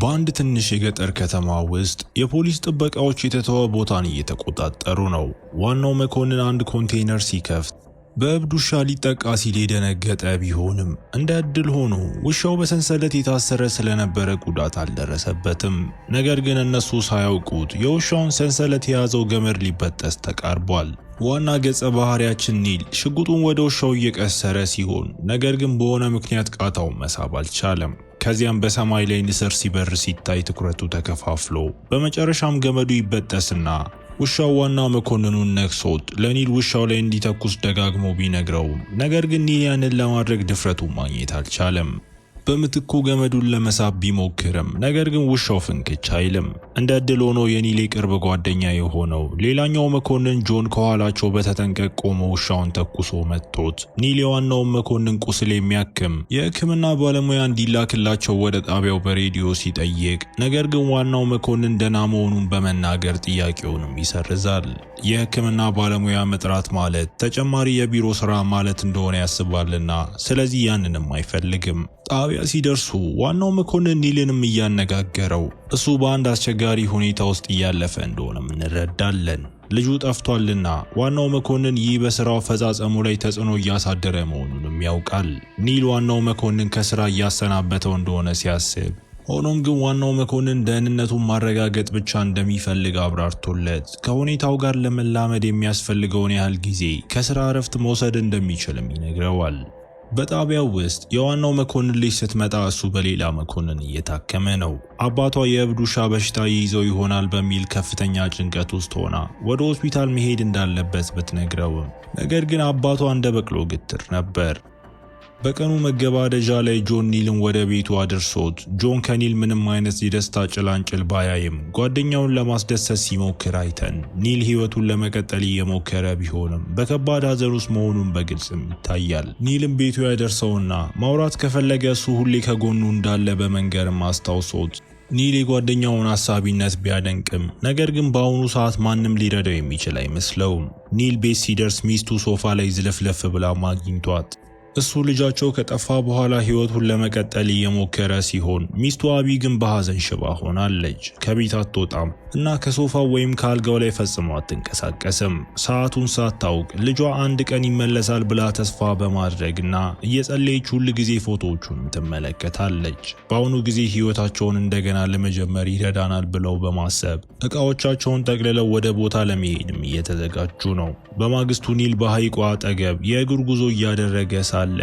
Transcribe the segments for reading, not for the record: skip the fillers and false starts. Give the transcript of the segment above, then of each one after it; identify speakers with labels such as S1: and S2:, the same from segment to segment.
S1: በአንድ ትንሽ የገጠር ከተማ ውስጥ የፖሊስ ጥበቃዎች የተተወ ቦታን እየተቆጣጠሩ ነው። ዋናው መኮንን አንድ ኮንቴይነር ሲከፍት በእብድ ውሻ ሊጠቃ ሲል የደነገጠ ቢሆንም እንደ ዕድል ሆኖ ውሻው በሰንሰለት የታሰረ ስለነበረ ጉዳት አልደረሰበትም። ነገር ግን እነሱ ሳያውቁት የውሻውን ሰንሰለት የያዘው ገመድ ሊበጠስ ተቃርቧል። ዋና ገጸ ባህሪያችን ኒል ሽጉጡን ወደ ውሻው እየቀሰረ ሲሆን ነገር ግን በሆነ ምክንያት ቃታውን መሳብ አልቻለም። ከዚያም በሰማይ ላይ ንስር ሲበር ሲታይ ትኩረቱ ተከፋፍሎ በመጨረሻም ገመዱ ይበጠስና ውሻው ዋና መኮንኑን ነክሶት ለኒል ውሻው ላይ እንዲተኩስ ደጋግሞ ቢነግረውም ነገር ግን ኒል ያንን ለማድረግ ድፍረቱን ማግኘት አልቻለም። በምትኩ ገመዱን ለመሳብ ቢሞክርም ነገር ግን ውሻው ፍንክች አይልም። እንደ ዕድል ሆኖ የኒል የቅርብ ጓደኛ የሆነው ሌላኛው መኮንን ጆን ከኋላቸው በተጠንቀቅ ቆሞ ውሻውን ተኩሶ መጥቶት ኒል የዋናውን መኮንን ቁስል የሚያክም የሕክምና ባለሙያ እንዲላክላቸው ወደ ጣቢያው በሬዲዮ ሲጠይቅ ነገር ግን ዋናው መኮንን ደህና መሆኑን በመናገር ጥያቄውንም ይሰርዛል። የሕክምና ባለሙያ መጥራት ማለት ተጨማሪ የቢሮ ስራ ማለት እንደሆነ ያስባልና ስለዚህ ያንንም አይፈልግም። ጣቢያ ሲደርሱ ዋናው መኮንን ኒልንም እያነጋገረው እሱ በአንድ አስቸጋሪ ሁኔታ ውስጥ እያለፈ እንደሆነም እንረዳለን። ልጁ ጠፍቷልና ዋናው መኮንን ይህ በስራው አፈጻጸሙ ላይ ተጽዕኖ እያሳደረ መሆኑንም ያውቃል። ኒል ዋናው መኮንን ከስራ እያሰናበተው እንደሆነ ሲያስብ ሆኖም ግን ዋናው መኮንን ደህንነቱን ማረጋገጥ ብቻ እንደሚፈልግ አብራርቶለት ከሁኔታው ጋር ለመላመድ የሚያስፈልገውን ያህል ጊዜ ከስራ እረፍት መውሰድ እንደሚችልም ይነግረዋል። በጣቢያው ውስጥ የዋናው መኮንን ልጅ ስትመጣ እሱ በሌላ መኮንን እየታከመ ነው። አባቷ የእብድ ውሻ በሽታ ይይዘው ይሆናል በሚል ከፍተኛ ጭንቀት ውስጥ ሆና ወደ ሆስፒታል መሄድ እንዳለበት ብትነግረውም ነገር ግን አባቷ እንደ በቅሎ ግትር ነበር። በቀኑ መገባደጃ ላይ ጆን ኒልን ወደ ቤቱ አድርሶት ጆን ከኒል ምንም አይነት የደስታ ጭላንጭል ባያይም ጓደኛውን ለማስደሰት ሲሞክር አይተን ኒል ህይወቱን ለመቀጠል እየሞከረ ቢሆንም በከባድ ሐዘን ውስጥ መሆኑን በግልጽም ይታያል። ኒልም ቤቱ ያደርሰውና ማውራት ከፈለገ እሱ ሁሌ ከጎኑ እንዳለ በመንገርም አስታውሶት ኒል የጓደኛውን አሳቢነት ቢያደንቅም ነገር ግን በአሁኑ ሰዓት ማንም ሊረዳው የሚችል አይመስለውም። ኒል ቤት ሲደርስ ሚስቱ ሶፋ ላይ ዝለፍለፍ ብላ ማግኝቷት እሱ ልጃቸው ከጠፋ በኋላ ህይወቱን ለመቀጠል እየሞከረ ሲሆን ሚስቱ አቢ ግን በሐዘን ሽባ ሆናለች። ከቤት አትወጣም እና ከሶፋው ወይም ከአልጋው ላይ ፈጽሞ አትንቀሳቀስም። ሰዓቱን ሳታውቅ ልጇ አንድ ቀን ይመለሳል ብላ ተስፋ በማድረግና እየጸለየች ሁል ጊዜ ፎቶዎቹን ትመለከታለች። በአሁኑ ጊዜ ህይወታቸውን እንደገና ለመጀመር ይረዳናል ብለው በማሰብ እቃዎቻቸውን ጠቅልለው ወደ ቦታ ለመሄድም እየተዘጋጁ ነው። በማግስቱ ኒል በሐይቋ አጠገብ የእግር ጉዞ እያደረገ ሳለ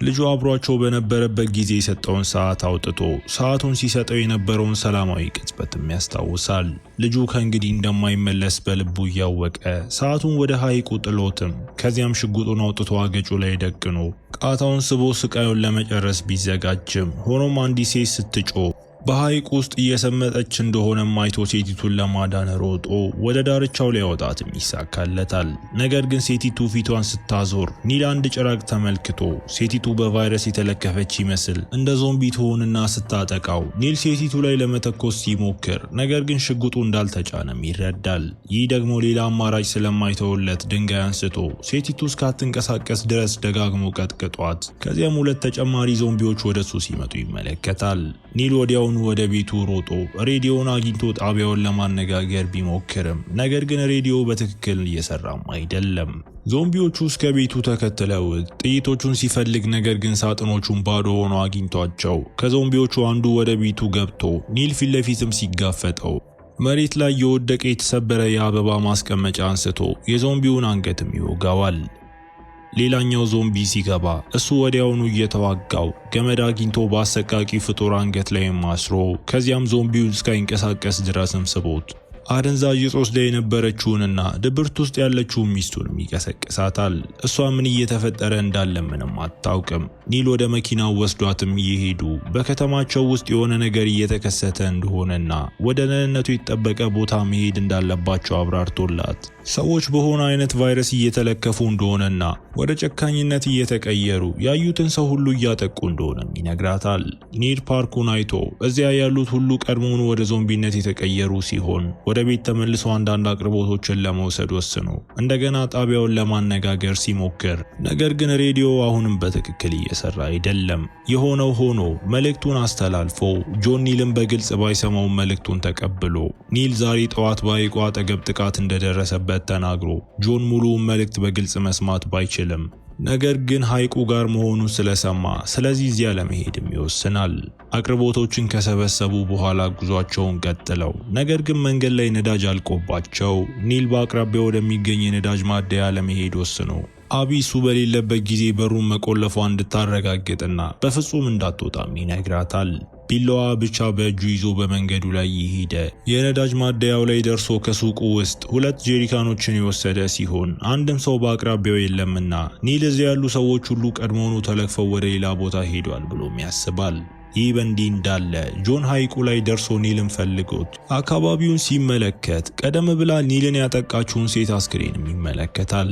S1: ልጁ አብሯቸው በነበረበት ጊዜ የሰጠውን ሰዓት አውጥቶ ሰዓቱን ሲሰጠው የነበረውን ሰላማዊ ቅጽበትም ያስታውሳል። ልጁ ከእንግዲህ እንደማይመለስ በልቡ እያወቀ ሰዓቱን ወደ ሐይቁ ጥሎትም ከዚያም ሽጉጡን አውጥቶ አገጩ ላይ ደቅኖ ቃታውን ስቦ ስቃዩን ለመጨረስ ቢዘጋጅም ሆኖም አንዲት ሴት ስትጮህ በሐይቁ ውስጥ እየሰመጠች እንደሆነ አይቶ ሴቲቱን ለማዳን ሮጦ ወደ ዳርቻው ሊያወጣትም ይሳካለታል። ነገር ግን ሴቲቱ ፊቷን ስታዞር ኒል አንድ ጭራቅ ተመልክቶ ሴቲቱ በቫይረስ የተለከፈች ይመስል እንደ ዞምቢ ትሆንና ስታጠቃው ኒል ሴቲቱ ላይ ለመተኮስ ሲሞክር ነገር ግን ሽጉጡ እንዳልተጫነም ይረዳል። ይህ ደግሞ ሌላ አማራጭ ስለማይተውለት ድንጋይ አንስቶ ሴቲቱ እስካትንቀሳቀስ ድረስ ደጋግሞ ቀጥቅጧት ከዚያም ሁለት ተጨማሪ ዞምቢዎች ወደሱ ሲመጡ ይመለከታል። ኒል ወዲያው ወደ ቤቱ ሮጦ ሬዲዮን አግኝቶ ጣቢያውን ለማነጋገር ቢሞክርም ነገር ግን ሬዲዮ በትክክል እየሰራም አይደለም። ዞምቢዎቹ እስከ ቤቱ ተከትለው ጥይቶቹን ሲፈልግ ነገር ግን ሳጥኖቹን ባዶ ሆኖ አግኝቷቸው ከዞምቢዎቹ አንዱ ወደ ቤቱ ገብቶ ኒል ፊት ለፊትም ሲጋፈጠው መሬት ላይ የወደቀ የተሰበረ የአበባ ማስቀመጫ አንስቶ የዞምቢውን አንገትም ይወጋዋል። ሌላኛው ዞምቢ ሲገባ እሱ ወዲያውኑ እየተዋጋው ገመድ አግኝቶ በአሰቃቂ ፍጡር አንገት ላይ ማስሮ ከዚያም ዞምቢው እስካይንቀሳቀስ ድረስም ስቦት አደንዛዥ ዕፅ ወስዳ የነበረችውንና ድብርት ውስጥ ያለችውን ሚስቱንም ይቀሰቅሳታል። እሷ ምን እየተፈጠረ እንዳለ ምንም አታውቅም። ኒል ወደ መኪናው ወስዷትም እየሄዱ በከተማቸው ውስጥ የሆነ ነገር እየተከሰተ እንደሆነና ወደ ደህንነቱ የተጠበቀ ቦታ መሄድ እንዳለባቸው አብራርቶላት ሰዎች በሆነ አይነት ቫይረስ እየተለከፉ እንደሆነና ወደ ጨካኝነት እየተቀየሩ ያዩትን ሰው ሁሉ እያጠቁ እንደሆነም ይነግራታል። ኒል ፓርኩን አይቶ እዚያ ያሉት ሁሉ ቀድሞውኑ ወደ ዞምቢነት የተቀየሩ ሲሆን ወደ ቤት ተመልሶ አንዳንድ አቅርቦቶችን ለመውሰድ ወስኖ እንደገና ጣቢያውን ለማነጋገር ሲሞክር፣ ነገር ግን ሬዲዮ አሁንም በትክክል እየሰራ አይደለም። የሆነው ሆኖ መልእክቱን አስተላልፎ ጆን ኒልን በግልጽ ባይሰማው መልእክቱን ተቀብሎ ኒል ዛሬ ጠዋት በሐይቁ አጠገብ ጥቃት እንደደረሰበት ተናግሮ ጆን ሙሉውን መልእክት በግልጽ መስማት ባይችልም ነገር ግን ሐይቁ ጋር መሆኑን ስለሰማ ስለዚህ እዚያ ለመሄድም ይወስናል። አቅርቦቶችን ከሰበሰቡ በኋላ ጉዟቸውን ቀጥለው ነገር ግን መንገድ ላይ ነዳጅ አልቆባቸው ኒል በአቅራቢያው ወደሚገኝ የነዳጅ ማደያ ለመሄድ ወስኖ አቢ እሱ በሌለበት ጊዜ በሩን መቆለፏ እንድታረጋግጥና በፍጹም እንዳትወጣም ይነግራታል። ቢላዋ ብቻ በእጁ ይዞ በመንገዱ ላይ ይሄደ። የነዳጅ ማደያው ላይ ደርሶ ከሱቁ ውስጥ 2 ጄሪካኖችን የወሰደ ሲሆን አንድም ሰው በአቅራቢያው የለምና ኒል እዚያ ያሉ ሰዎች ሁሉ ቀድሞውኑ ተለክፈው ወደ ሌላ ቦታ ሄዷል ብሎም ያስባል። ይህ በእንዲህ እንዳለ ጆን ሐይቁ ላይ ደርሶ ኒልን ፈልጎት አካባቢውን ሲመለከት ቀደም ብላ ኒልን ያጠቃችውን ሴት አስክሬንም ይመለከታል።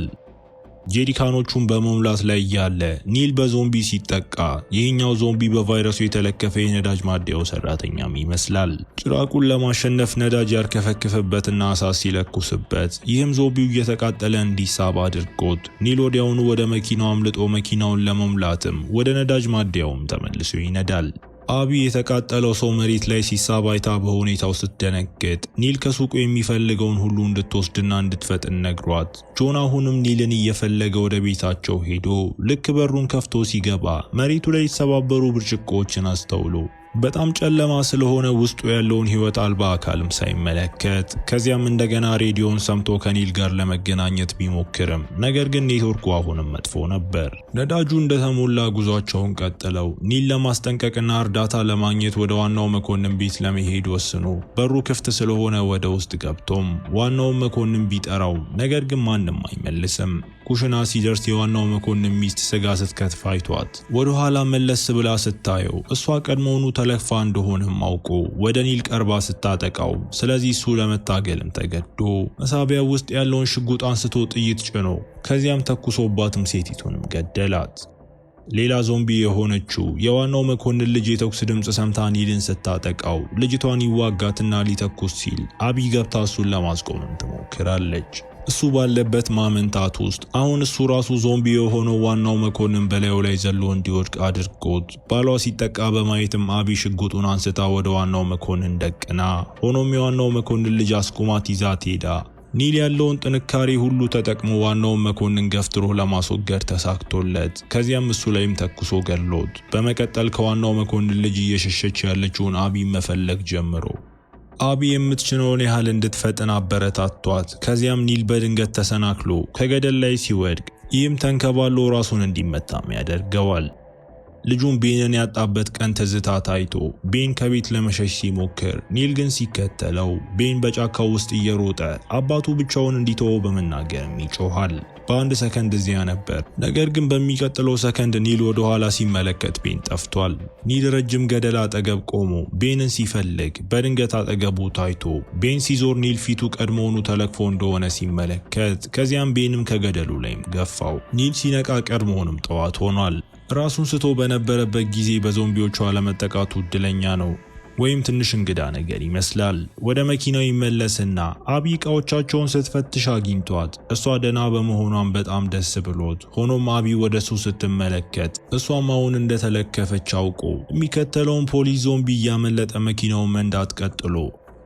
S1: ጄሪካኖቹን በመሙላት ላይ ያለ ኒል በዞምቢ ሲጠቃ ይህኛው ዞምቢ በቫይረሱ የተለከፈ የነዳጅ ማደያው ሰራተኛም ይመስላል። ጭራቁን ለማሸነፍ ነዳጅ ያርከፈክፍበትና እሳት ሲለኩስበት ይህም ዞምቢው እየተቃጠለ እንዲሳብ አድርጎት ኒል ወዲያውኑ ወደ መኪናው አምልጦ መኪናውን ለመሙላትም ወደ ነዳጅ ማደያውም ተመልሶ ይነዳል። አቢ የተቃጠለው ሰው መሬት ላይ ሲሳብ አይታ በሁኔታው ስትደነግጥ ኒል ከሱቁ የሚፈልገውን ሁሉ እንድትወስድና እንድትፈጥን ነግሯት ጆን አሁንም ኒልን እየፈለገ ወደ ቤታቸው ሄዶ ልክ በሩን ከፍቶ ሲገባ መሬቱ ላይ የተሰባበሩ ብርጭቆዎችን አስተውሎ በጣም ጨለማ ስለሆነ ውስጡ ያለውን ህይወት አልባ አካልም ሳይመለከት ከዚያም እንደገና ሬዲዮን ሰምቶ ከኒል ጋር ለመገናኘት ቢሞክርም ነገር ግን ኔትወርኩ አሁንም መጥፎ ነበር። ነዳጁ እንደተሞላ ጉዟቸውን ቀጥለው ኒል ለማስጠንቀቅና እርዳታ ለማግኘት ወደ ዋናው መኮንን ቤት ለመሄድ ወስኖ በሩ ክፍት ስለሆነ ወደ ውስጥ ገብቶም ዋናው መኮንን ቢጠራው ነገር ግን ማንም አይመልስም። ኩሽና ሲደርስ የዋናው መኮንን ሚስት ስጋ ስትከትፍ አይቷት ወደ ኋላ መለስ ብላ ስታየው እሷ ቀድሞውኑ ተለክፋ እንደሆነም አውቆ ወደ ኒል ቀርባ ስታጠቃው ስለዚህ እሱ ለመታገልም ተገዶ መሳቢያው ውስጥ ያለውን ሽጉጥ አንስቶ ጥይት ጭኖ ከዚያም ተኩሶባትም ሴቲቱንም ገደላት። ሌላ ዞምቢ የሆነችው የዋናው መኮንን ልጅ የተኩስ ድምጽ ሰምታ ኒልን ስታጠቃው ልጅቷን ይዋጋትና ሊተኩስ ሲል አቢ ገብታ እሱን ለማስቆምም ትሞክራለች። እሱ ባለበት ማመንታት ውስጥ አሁን እሱ ራሱ ዞምቢ የሆነው ዋናው መኮንን በላዩ ላይ ዘሎ እንዲወድቅ አድርጎት ባሏ ሲጠቃ በማየትም አቢ ሽጉጡን አንስታ ወደ ዋናው መኮንን ደቅና ሆኖም የዋናው መኮንን ልጅ አስቁማት ይዛት ሄዳ ኒል ያለውን ጥንካሬ ሁሉ ተጠቅሞ ዋናውን መኮንን ገፍትሮ ለማስወገድ ተሳክቶለት ከዚያም እሱ ላይም ተኩሶ ገድሎት በመቀጠል ከዋናው መኮንን ልጅ እየሸሸች ያለችውን አቢ መፈለግ ጀምሮ አቢ የምትችለውን ያህል እንድትፈጥን አበረታቷት። ከዚያም ኒል በድንገት ተሰናክሎ ከገደል ላይ ሲወድቅ ይህም ተንከባሎ ራሱን እንዲመታም ያደርገዋል። ልጁን ቤንን ያጣበት ቀን ትዝታ ታይቶ ቤን ከቤት ለመሸሽ ሲሞክር ኒል ግን ሲከተለው ቤን በጫካው ውስጥ እየሮጠ አባቱ ብቻውን እንዲተወው በመናገርም ይጮሃል። በአንድ ሰከንድ እዚያ ነበር። ነገር ግን በሚቀጥለው ሰከንድ ኒል ወደ ኋላ ሲመለከት ቤን ጠፍቷል። ኒል ረጅም ገደል አጠገብ ቆሞ ቤንን ሲፈልግ በድንገት አጠገቡ ታይቶ ቤን ሲዞር ኒል ፊቱ ቀድሞውኑ ተለክፎ እንደሆነ ሲመለከት ከዚያም ቤንም ከገደሉ ላይም ገፋው። ኒል ሲነቃ ቀድሞውንም ጠዋት ሆኗል። ራሱን ስቶ በነበረበት ጊዜ በዞምቢዎቹ አለመጠቃቱ እድለኛ ነው ወይም ትንሽ እንግዳ ነገር ይመስላል። ወደ መኪናው ይመለስና አቢ እቃዎቻቸውን ስትፈትሽ አግኝቷት እሷ ደህና በመሆኗን በጣም ደስ ብሎት ሆኖም አቢ ወደ እሱ ስትመለከት እሷም አሁን እንደተለከፈች አውቆ የሚከተለውን ፖሊስ ዞምቢ እያመለጠ መኪናውን መንዳት ቀጥሎ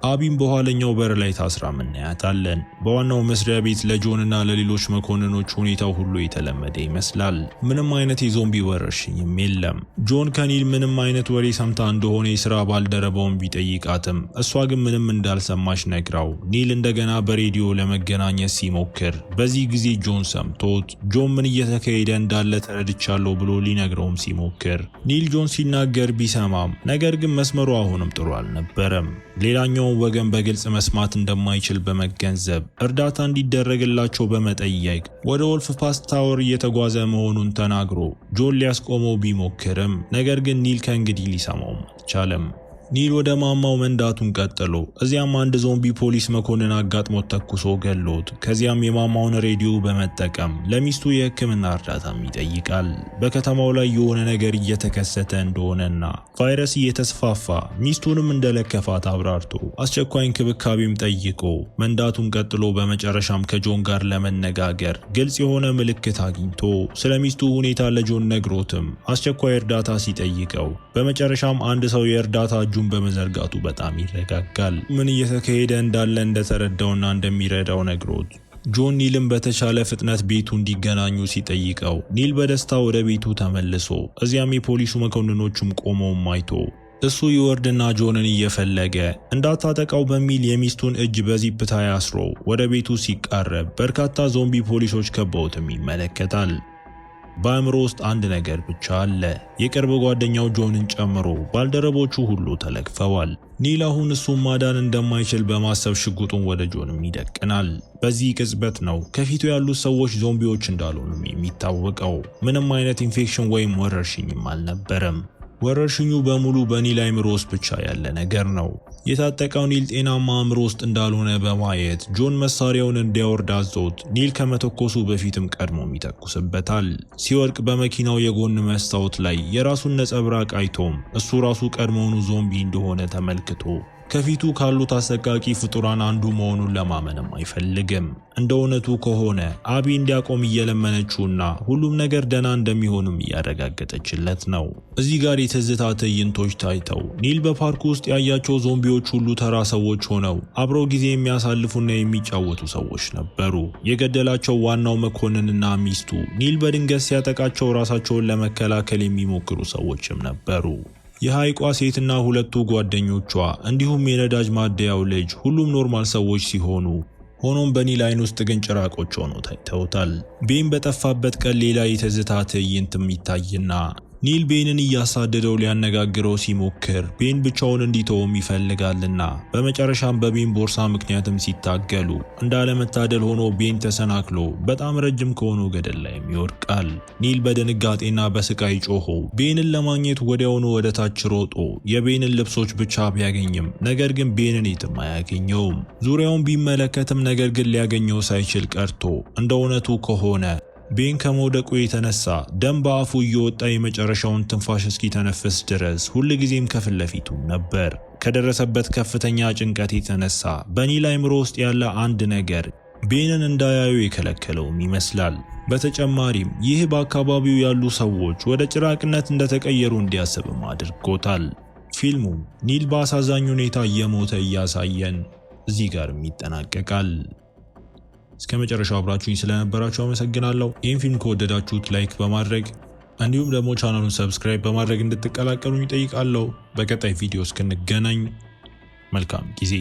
S1: አቢም በኋለኛው በር ላይ ታስራ እናያታለን። በዋናው መስሪያ ቤት ለጆንና ለሌሎች መኮንኖች ሁኔታው ሁሉ የተለመደ ይመስላል። ምንም አይነት የዞምቢ ወረርሽኝም የለም። ጆን ከኒል ምንም አይነት ወሬ ሰምታ እንደሆነ የሥራ ባልደረባውን ቢጠይቃትም እሷ ግን ምንም እንዳልሰማች ነግራው ኒል እንደገና በሬዲዮ ለመገናኘት ሲሞክር በዚህ ጊዜ ጆን ሰምቶት ጆን ምን እየተካሄደ እንዳለ ተረድቻለሁ ብሎ ሊነግረውም ሲሞክር ኒል ጆን ሲናገር ቢሰማም ነገር ግን መስመሩ አሁንም ጥሩ አልነበረም። ሌላኛው ወገን በግልጽ መስማት እንደማይችል በመገንዘብ እርዳታ እንዲደረግላቸው በመጠየቅ ወደ ወልፍ ፓስ ታወር እየተጓዘ መሆኑን ተናግሮ ጆን ሊያስቆመው ቢሞክርም ነገር ግን ኒል ከእንግዲህ ሊሰማው አልቻለም። ኒል ወደ ማማው መንዳቱን ቀጥሎ እዚያም አንድ ዞምቢ ፖሊስ መኮንን አጋጥሞት ተኩሶ ገሎት ከዚያም የማማውን ሬዲዮ በመጠቀም ለሚስቱ የሕክምና እርዳታም ይጠይቃል። በከተማው ላይ የሆነ ነገር እየተከሰተ እንደሆነና ቫይረስ እየተስፋፋ ሚስቱንም እንደለከፋት አብራርቶ አስቸኳይ እንክብካቤም ጠይቆ መንዳቱን ቀጥሎ በመጨረሻም ከጆን ጋር ለመነጋገር ግልጽ የሆነ ምልክት አግኝቶ ስለ ሚስቱ ሁኔታ ለጆን ነግሮትም አስቸኳይ እርዳታ ሲጠይቀው በመጨረሻም አንድ ሰው የእርዳታ እጁን በመዘርጋቱ በጣም ይረጋጋል። ምን እየተካሄደ እንዳለ እንደተረዳውና እንደሚረዳው ነግሮት ጆን ኒልን በተቻለ ፍጥነት ቤቱ እንዲገናኙ ሲጠይቀው ኒል በደስታ ወደ ቤቱ ተመልሶ እዚያም የፖሊሱ መኮንኖቹም ቆመውም አይቶ እሱ ይወርድና ጆንን እየፈለገ እንዳታጠቃው በሚል የሚስቱን እጅ በዚፕ ታይ አስሮ ወደ ቤቱ ሲቃረብ በርካታ ዞምቢ ፖሊሶች ከበውትም ይመለከታል። በአእምሮ ውስጥ አንድ ነገር ብቻ አለ። የቅርብ ጓደኛው ጆንን ጨምሮ ባልደረቦቹ ሁሉ ተለክፈዋል። ኒል አሁን እሱን ማዳን እንደማይችል በማሰብ ሽጉጡን ወደ ጆንም ይደቅናል። በዚህ ቅጽበት ነው ከፊቱ ያሉት ሰዎች ዞምቢዎች እንዳልሆኑም የሚታወቀው። ምንም አይነት ኢንፌክሽን ወይም ወረርሽኝም አልነበረም። ወረርሽኙ በሙሉ በኒል አእምሮ ውስጥ ብቻ ያለ ነገር ነው። የታጠቀው ኒል ጤናማ አእምሮ ውስጥ እንዳልሆነ በማየት ጆን መሳሪያውን እንዲያወርድ አዞት ኒል ከመተኮሱ በፊትም ቀድሞም ይተኩስበታል። ሲወድቅ በመኪናው የጎን መስታወት ላይ የራሱን ነጸብራቅ አይቶም እሱ ራሱ ቀድሞውኑ ዞምቢ እንደሆነ ተመልክቶ ከፊቱ ካሉት አሰቃቂ ፍጡራን አንዱ መሆኑን ለማመንም አይፈልግም። እንደ እውነቱ ከሆነ አቢ እንዲያቆም እየለመነችውና ሁሉም ነገር ደህና እንደሚሆንም እያረጋገጠችለት ነው። እዚህ ጋር የትዝታ ትዕይንቶች ታይተው ኒል በፓርክ ውስጥ ያያቸው ዞምቢዎች ሁሉ ተራ ሰዎች ሆነው አብረው ጊዜ የሚያሳልፉና የሚጫወቱ ሰዎች ነበሩ። የገደላቸው ዋናው መኮንንና ሚስቱ ኒል በድንገት ሲያጠቃቸው ራሳቸውን ለመከላከል የሚሞክሩ ሰዎችም ነበሩ። የሐይቋ ሴትና ሁለቱ ጓደኞቿ እንዲሁም የነዳጅ ማደያው ልጅ ሁሉም ኖርማል ሰዎች ሲሆኑ ሆኖም በኒል አይን ውስጥ ግን ጭራቆች ሆነው ታይተውታል። ቤን በጠፋበት ቀን ሌላ የትዝታ ትዕይንትም ይታይና ኒል ቤንን እያሳደደው ሊያነጋግረው ሲሞክር ቤን ብቻውን እንዲተውም ይፈልጋልና በመጨረሻም በቤን ቦርሳ ምክንያትም ሲታገሉ እንዳለመታደል ሆኖ ቤን ተሰናክሎ በጣም ረጅም ከሆነው ገደል ላይም ይወድቃል። ኒል በድንጋጤና በስቃይ ጮሆ ቤንን ለማግኘት ወዲያውኑ ወደ ታች ሮጦ የቤንን ልብሶች ብቻ ቢያገኝም ነገር ግን ቤንን የትም አያገኘውም። ዙሪያውን ቢመለከትም ነገር ግን ሊያገኘው ሳይችል ቀርቶ እንደ እውነቱ ከሆነ ቤን ከመውደቁ የተነሳ ደም በአፉ እየወጣ የመጨረሻውን ትንፋሽ እስኪተነፍስ ድረስ ሁልጊዜም ከፊት ለፊቱ ነበር። ከደረሰበት ከፍተኛ ጭንቀት የተነሳ በኒል አእምሮ ውስጥ ያለ አንድ ነገር ቤንን እንዳያዩ የከለከለውም ይመስላል። በተጨማሪም ይህ በአካባቢው ያሉ ሰዎች ወደ ጭራቅነት እንደተቀየሩ እንዲያስብም አድርጎታል። ፊልሙ ኒል በአሳዛኝ ሁኔታ እየሞተ እያሳየን እዚህ ጋርም ይጠናቀቃል። እስከ መጨረሻው አብራችሁኝ ስለነበራችሁ አመሰግናለሁ። ይህን ፊልም ከወደዳችሁት ላይክ በማድረግ እንዲሁም ደግሞ ቻናሉን ሰብስክራይብ በማድረግ እንድትቀላቀሉኝ እጠይቃለሁ። በቀጣይ ቪዲዮ እስክንገናኝ መልካም ጊዜ